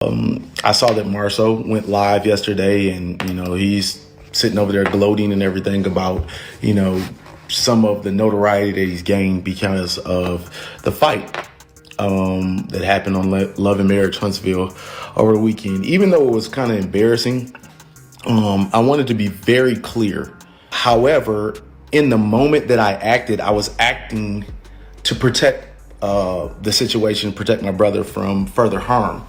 I saw that Marceau went live yesterday, and he's sitting over there gloating and everything about some of the notoriety that he's gained because of the fight that happened on Love and Marriage Huntsville over the weekend. Even though it was kind of embarrassing, I wanted to be very clear. However, in the moment that I was acting to protect the situation, protect my brother from further harm.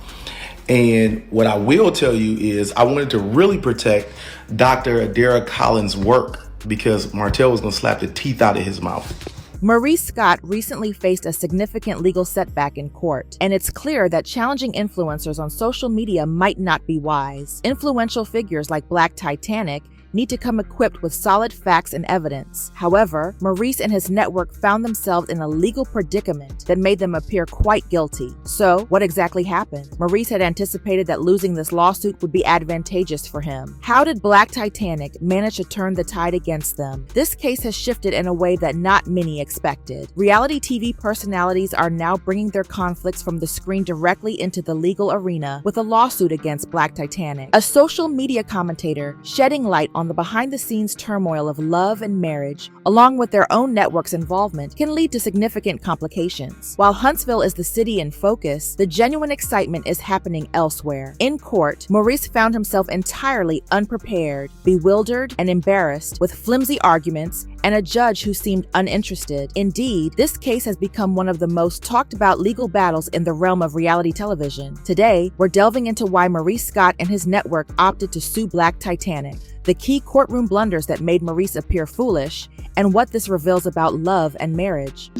And what I will tell you is I wanted to really protect Dr. Adara Collins' work because Martell was going to slap the teeth out of his mouth. Maurice Scott recently faced a significant legal setback in court, and it's clear that challenging influencers on social media might not be wise. Influential figures like Black Titanic need to come equipped with solid facts and evidence. However, Maurice and his network found themselves in a legal predicament that made them appear quite guilty. So, what exactly happened? Maurice had anticipated that losing this lawsuit would be advantageous for him. How did Black Titanic manage to turn the tide against them? This case has shifted in a way that not many expected. Reality TV personalities are now bringing their conflicts from the screen directly into the legal arena with a lawsuit against Black Titanic. A social media commentator shedding light on the behind-the-scenes turmoil of love and marriage, along with their own network's involvement, can lead to significant complications. While Huntsville is the city in focus, the genuine excitement is happening elsewhere. In court, Maurice found himself entirely unprepared, bewildered, and embarrassed, with flimsy arguments and a judge who seemed uninterested. Indeed, this case has become one of the most talked about legal battles in the realm of reality television. Today, we're delving into why Maurice Scott and his network opted to sue Black Titanic, the key courtroom blunders that made Maurice appear foolish, and what this reveals about love and marriage.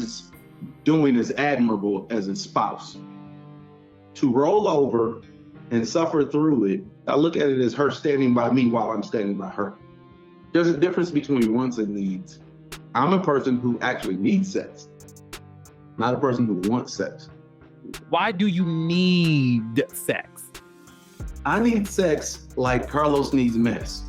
Doing is admirable as a spouse. To roll over and suffer through it, I look at it as her standing by me while I'm standing by her. There's a difference between wants and needs. I'm a person who actually needs sex, not a person who wants sex. Why do you need sex? I need sex like Carlos needs mess.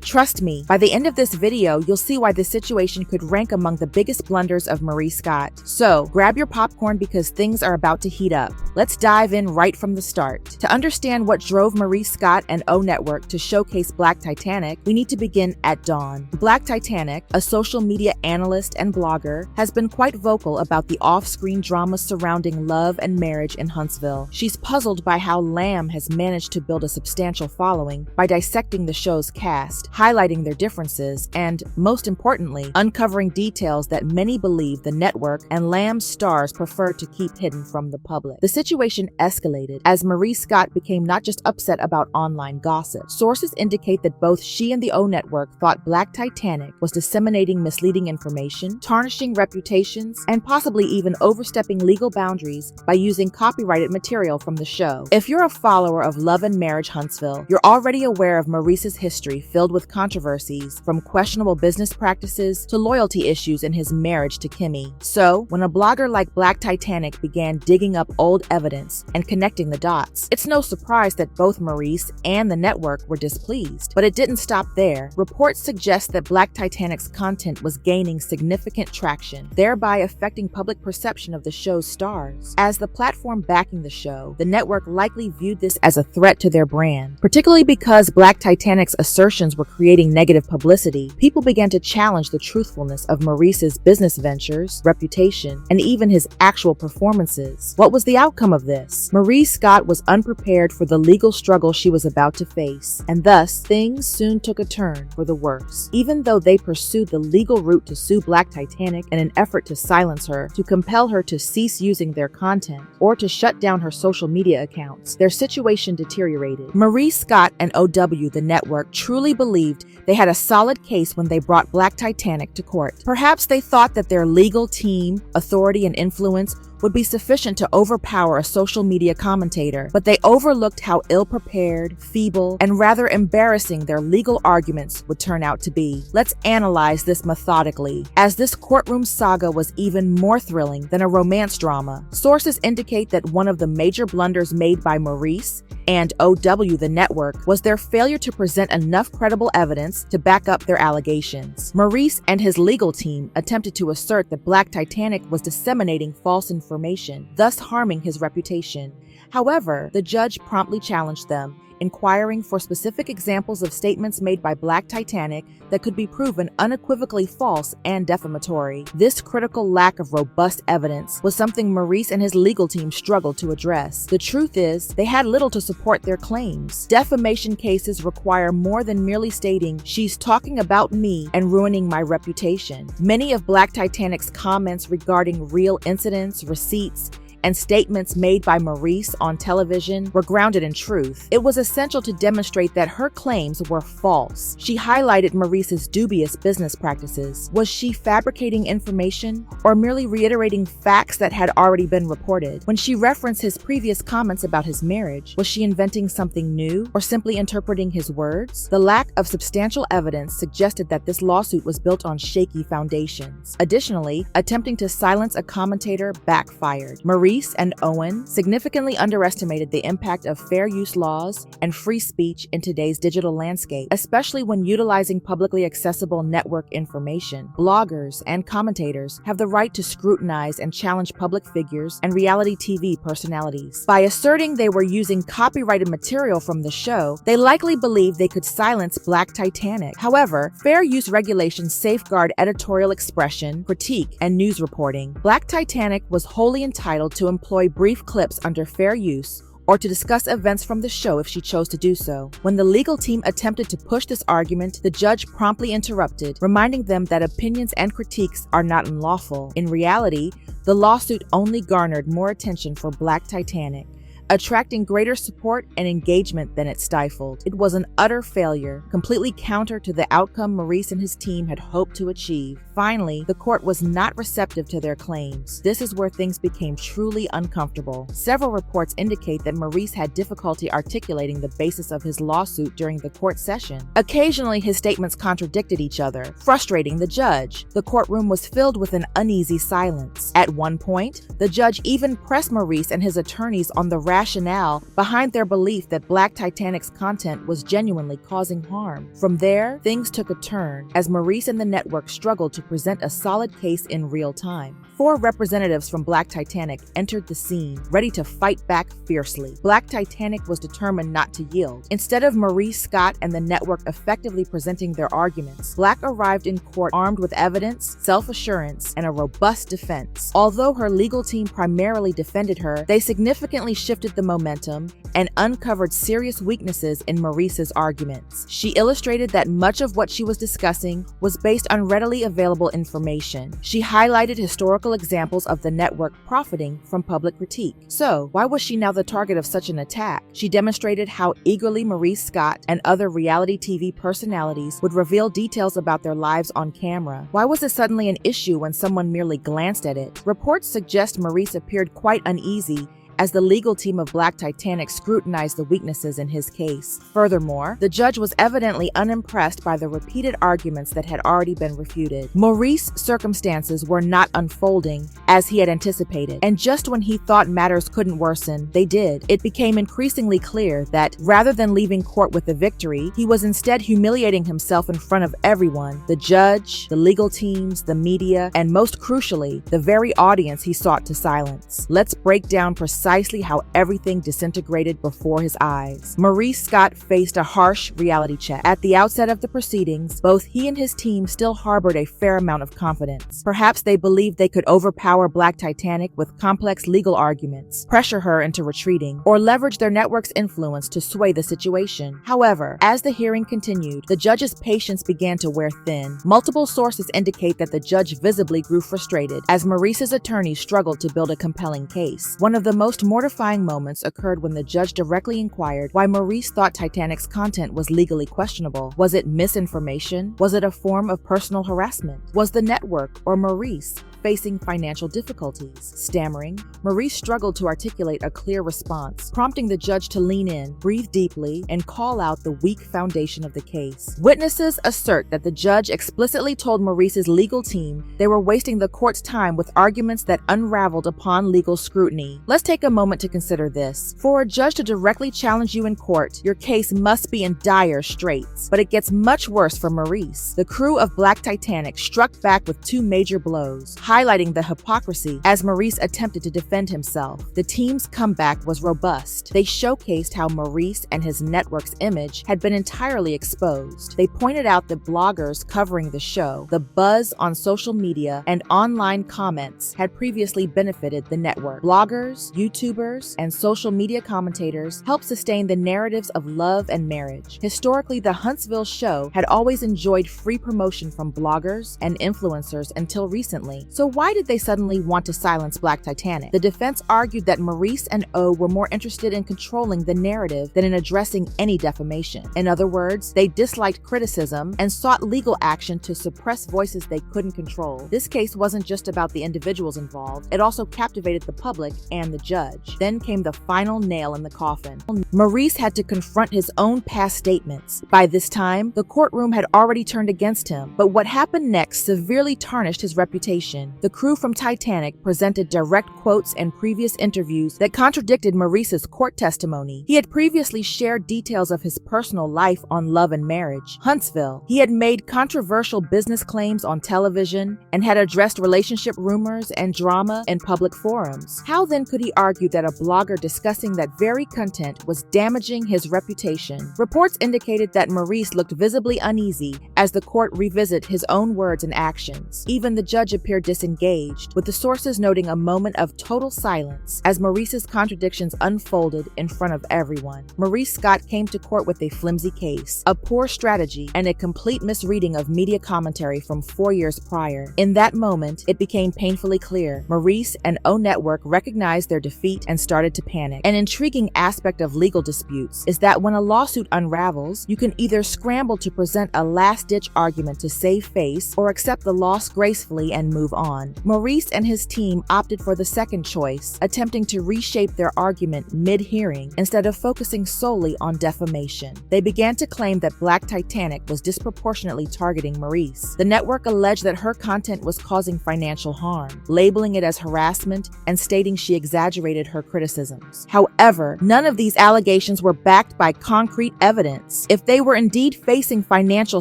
Trust me, by the end of this video, you'll see why this situation could rank among the biggest blunders of Maurice Scott. So, grab your popcorn because things are about to heat up. Let's dive in right from the start. To understand what drove Maurice Scott and O Network to showcase Black Titanic, we need to begin at dawn. Black Titanic, a social media analyst and blogger, has been quite vocal about the off-screen drama surrounding love and marriage in Huntsville. She's puzzled by how Lamb has managed to build a substantial following by dissecting the show's cast, highlighting their differences, and, most importantly, uncovering details that many believe the network and Lamb's stars prefer to keep hidden from the public. The situation escalated as Maurice Scott became not just upset about online gossip. Sources indicate that both she and the O Network thought Black Titanic was disseminating misleading information, tarnishing reputations, and possibly even overstepping legal boundaries by using copyrighted material from the show. If you're a follower of Love and Marriage Huntsville, you're already aware of Maurice's history filled with controversies, from questionable business practices to loyalty issues in his marriage to Kimmi. So, when a blogger like Black Titanic began digging up old evidence and connecting the dots, it's no surprise that both Maurice and the network were displeased. But it didn't stop there. Reports suggest that Black Titanic's content was gaining significant traction, thereby affecting public perception of the show's stars. As the platform backing the show, the network likely viewed this as a threat to their brand, particularly because Black Titanic's assertions were creating negative publicity. People began to challenge the truthfulness of Maurice's business ventures, reputation, and even his actual performances. What was the outcome of this? Maurice Scott was unprepared for the legal struggle she was about to face, and thus, things soon took a turn for the worse. Even though they pursued the legal route to sue Black Titanic in an effort to silence her, to compel her to cease using their content, or to shut down her social media accounts, their situation deteriorated. Maurice Scott and OW, the network, truly believed they had a solid case when they brought Black Titanic to court. Perhaps they thought that their legal team, authority, and influence would be sufficient to overpower for a social media commentator, but they overlooked how ill-prepared, feeble, and rather embarrassing their legal arguments would turn out to be. Let's analyze this methodically, as this courtroom saga was even more thrilling than a romance drama. Sources indicate that one of the major blunders made by Maurice and OW the network was their failure to present enough credible evidence to back up their allegations. Maurice and his legal team attempted to assert that Black Titanic was disseminating false information, thus harming his reputation. However, the judge promptly challenged them, inquiring for specific examples of statements made by Black Titanic that could be proven unequivocally false and defamatory. This critical lack of robust evidence was something Maurice and his legal team struggled to address. The truth is, they had little to support their claims. Defamation cases require more than merely stating, "She's talking about me and ruining my reputation." Many of Black Titanic's comments regarding real incidents, receipts, and statements made by Maurice on television were grounded in truth. It was essential to demonstrate that her claims were false. She highlighted Maurice's dubious business practices. Was she fabricating information or merely reiterating facts that had already been reported? When she referenced his previous comments about his marriage, was she inventing something new or simply interpreting his words? The lack of substantial evidence suggested that this lawsuit was built on shaky foundations. Additionally, attempting to silence a commentator backfired. Maurice and Owen significantly underestimated the impact of fair use laws and free speech in today's digital landscape, especially when utilizing publicly accessible network information. Bloggers and commentators have the right to scrutinize and challenge public figures and reality TV personalities. By asserting they were using copyrighted material from the show, they likely believed they could silence Black Titanic. However, fair use regulations safeguard editorial expression, critique, and news reporting. Black Titanic was wholly entitled to employ brief clips under fair use or to discuss events from the show if she chose to do so. When the legal team attempted to push this argument, the judge promptly interrupted, reminding them that opinions and critiques are not unlawful. In reality, the lawsuit only garnered more attention for Black Titanic, attracting greater support and engagement than it stifled. It was an utter failure, completely counter to the outcome Maurice and his team had hoped to achieve. Finally, the court was not receptive to their claims. This is where things became truly uncomfortable. Several reports indicate that Maurice had difficulty articulating the basis of his lawsuit during the court session. Occasionally, his statements contradicted each other, frustrating the judge. The courtroom was filled with an uneasy silence. At one point, the judge even pressed Maurice and his attorneys on the rationale behind their belief that Black Titanic's content was genuinely causing harm. From there, things took a turn as Maurice and the network struggled to present a solid case in real time. 4 representatives from Black Titanic entered the scene, ready to fight back fiercely. Black Titanic was determined not to yield. Instead of Maurice Scott and the network effectively presenting their arguments, Black arrived in court armed with evidence, self-assurance, and a robust defense. Although her legal team primarily defended her, they significantly shifted the momentum and uncovered serious weaknesses in Maurice's arguments. She illustrated that much of what she was discussing was based on readily available information. She highlighted historical examples of the network profiting from public critique. So, why was she now the target of such an attack? She demonstrated how eagerly Maurice Scott and other reality TV personalities would reveal details about their lives on camera. Why was it suddenly an issue when someone merely glanced at it? Reports suggest Maurice appeared quite uneasy as the legal team of Black Titanic scrutinized the weaknesses in his case. Furthermore, the judge was evidently unimpressed by the repeated arguments that had already been refuted. Maurice's circumstances were not unfolding as he had anticipated, and just when he thought matters couldn't worsen, they did. It became increasingly clear that, rather than leaving court with a victory, he was instead humiliating himself in front of everyone: the judge, the legal teams, the media, and most crucially, the very audience he sought to silence. Let's break down precisely how everything disintegrated before his eyes. Maurice Scott faced a harsh reality check. At the outset of the proceedings, both he and his team still harbored a fair amount of confidence. Perhaps they believed they could overpower Black Titanic with complex legal arguments, pressure her into retreating, or leverage their network's influence to sway the situation. However, as the hearing continued, the judge's patience began to wear thin. Multiple sources indicate that the judge visibly grew frustrated as Maurice's attorneys struggled to build a compelling case. One of the most mortifying moments occurred when the judge directly inquired why Maurice thought Titanic's content was legally questionable. Was it misinformation? Was it a form of personal harassment? Was the network or Maurice facing financial difficulties. Stammering, Maurice struggled to articulate a clear response, prompting the judge to lean in, breathe deeply, and call out the weak foundation of the case. Witnesses assert that the judge explicitly told Maurice's legal team they were wasting the court's time with arguments that unraveled upon legal scrutiny. Let's take a moment to consider this. For a judge to directly challenge you in court, your case must be in dire straits. But it gets much worse for Maurice. The crew of Black Titanic struck back with two major blows, highlighting the hypocrisy as Maurice attempted to defend himself. The team's comeback was robust. They showcased how Maurice and his network's image had been entirely exposed. They pointed out that bloggers covering the show, the buzz on social media, and online comments had previously benefited the network. Bloggers, YouTubers, and social media commentators helped sustain the narratives of love and marriage. Historically, the Huntsville show had always enjoyed free promotion from bloggers and influencers until recently. So why did they suddenly want to silence Black Titanic? The defense argued that Maurice and O were more interested in controlling the narrative than in addressing any defamation. In other words, they disliked criticism and sought legal action to suppress voices they couldn't control. This case wasn't just about the individuals involved, it also captivated the public and the judge. Then came the final nail in the coffin. Maurice had to confront his own past statements. By this time, the courtroom had already turned against him, but what happened next severely tarnished his reputation. The crew from Titanic presented direct quotes and previous interviews that contradicted Maurice's court testimony. He had previously shared details of his personal life on Love and Marriage, Huntsville. He had made controversial business claims on television and had addressed relationship rumors and drama in public forums. How then could he argue that a blogger discussing that very content was damaging his reputation? Reports indicated that Maurice looked visibly uneasy as the court revisited his own words and actions. Even the judge appeared disengaged, with the sources noting a moment of total silence as Maurice's contradictions unfolded in front of everyone. Maurice Scott came to court with a flimsy case, a poor strategy, and a complete misreading of media commentary from 4 years prior. In that moment, it became painfully clear. Maurice and O Network recognized their defeat and started to panic. An intriguing aspect of legal disputes is that when a lawsuit unravels, you can either scramble to present a last-ditch argument to save face or accept the loss gracefully and move on. Maurice and his team opted for the second choice, attempting to reshape their argument mid-hearing instead of focusing solely on defamation. They began to claim that Black Titanic was disproportionately targeting Maurice. The network alleged that her content was causing financial harm, labeling it as harassment and stating she exaggerated her criticisms. However, none of these allegations were backed by concrete evidence. If they were indeed facing financial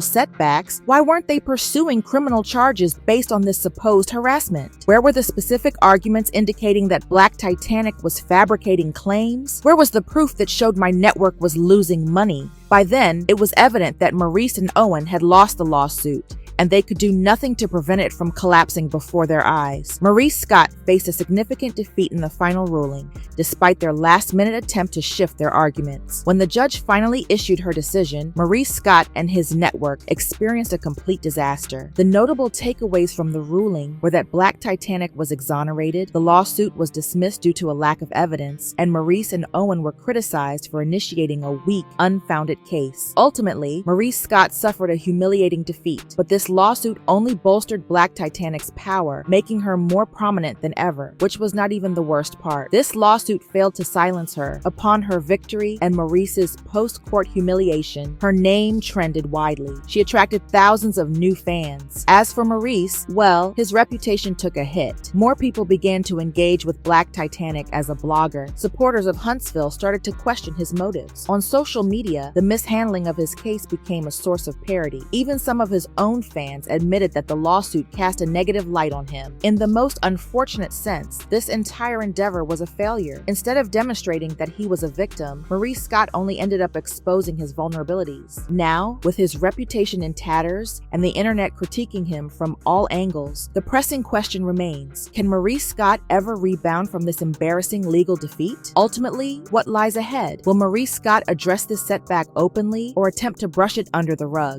setbacks, why weren't they pursuing criminal charges based on this supposed harassment? Where were the specific arguments indicating that Black Titanic was fabricating claims? Where was the proof that showed my network was losing money? By then, it was evident that Maurice and Owen had lost the lawsuit, and they could do nothing to prevent it from collapsing before their eyes. Maurice Scott faced a significant defeat in the final ruling, despite their last-minute attempt to shift their arguments. When the judge finally issued her decision, Maurice Scott and his network experienced a complete disaster. The notable takeaways from the ruling were that Black Titanic was exonerated, the lawsuit was dismissed due to a lack of evidence, and Maurice and Owen were criticized for initiating a weak, unfounded case. Ultimately, Maurice Scott suffered a humiliating defeat, but this lawsuit only bolstered Black Titanic's power, making her more prominent than ever, which was not even the worst part. This lawsuit failed to silence her. Upon her victory and Maurice's post-court humiliation, her name trended widely. She attracted thousands of new fans. As for Maurice, well, his reputation took a hit. More people began to engage with Black Titanic as a blogger. Supporters of Huntsville started to question his motives. On social media, the mishandling of his case became a source of parody. Even some of his own fans admitted that the lawsuit cast a negative light on him. In the most unfortunate sense, this entire endeavor was a failure. Instead of demonstrating that he was a victim, Maurice Scott only ended up exposing his vulnerabilities. Now, with his reputation in tatters and the internet critiquing him from all angles, the pressing question remains: can Maurice Scott ever rebound from this embarrassing legal defeat? Ultimately, what lies ahead? Will Maurice Scott address this setback openly or attempt to brush it under the rug?